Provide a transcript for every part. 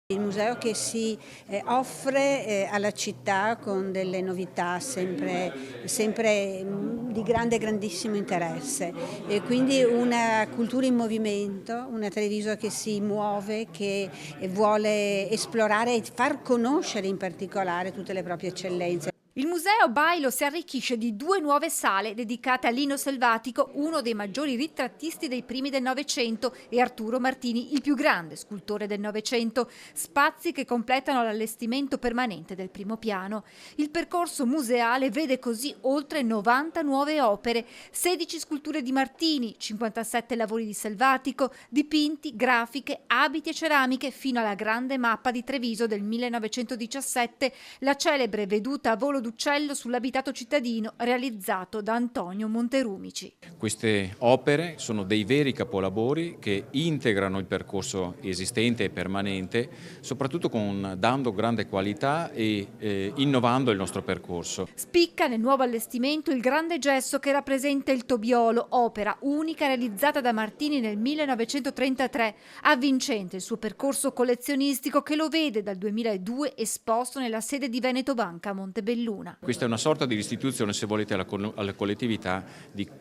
Il museo che si offre alla città con delle novità sempre di grandissimo interesse, e quindi una cultura in movimento, una Treviso che si muove, che vuole esplorare e far conoscere in particolare tutte le proprie eccellenze. Il Museo Bailo si arricchisce di 2 nuove sale dedicate a Lino Selvatico, uno dei maggiori ritrattisti dei primi del Novecento, e Arturo Martini, il più grande scultore del Novecento, spazi che completano l'allestimento permanente del primo piano. Il percorso museale vede così oltre 90 nuove opere, 16 sculture di Martini, 57 lavori di Selvatico, dipinti, grafiche, abiti e ceramiche, fino alla grande mappa di Treviso del 1917, la celebre veduta a volo d'uccello sull'abitato cittadino realizzato da Antonio Monterumici. Queste opere sono dei veri capolavori che integrano il percorso esistente e permanente, soprattutto dando grande qualità e innovando il nostro percorso. Spicca nel nuovo allestimento il grande gesso che rappresenta il Tobiolo, opera unica realizzata da Martini nel 1933, avvincente il suo percorso collezionistico che lo vede dal 2002 esposto nella sede di Veneto Banca a Montebelluna. Questa è una sorta di restituzione, se volete, alla collettività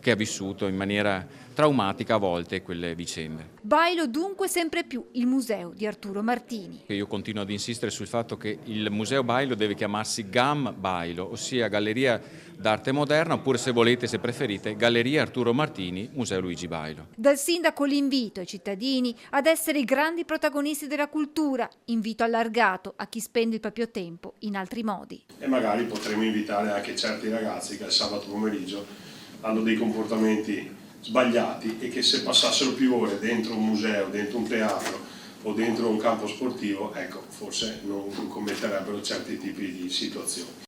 che ha vissuto in maniera traumatica a volte quelle vicende. Bailo dunque sempre più il museo di Arturo Martini. Io continuo ad insistere sul fatto che il Museo Bailo deve chiamarsi GAM Bailo, ossia Galleria d'Arte Moderna, oppure se volete, se preferite, Galleria Arturo Martini, Museo Luigi Bailo. Dal sindaco l'invito ai cittadini ad essere i grandi protagonisti della cultura, invito allargato a chi spende il proprio tempo in altri modi. E magari potremo invitare anche certi ragazzi che il sabato pomeriggio hanno dei comportamenti sbagliati e che se passassero più ore dentro un museo, dentro un teatro o dentro un campo sportivo, ecco, forse non commetterebbero certi tipi di situazioni.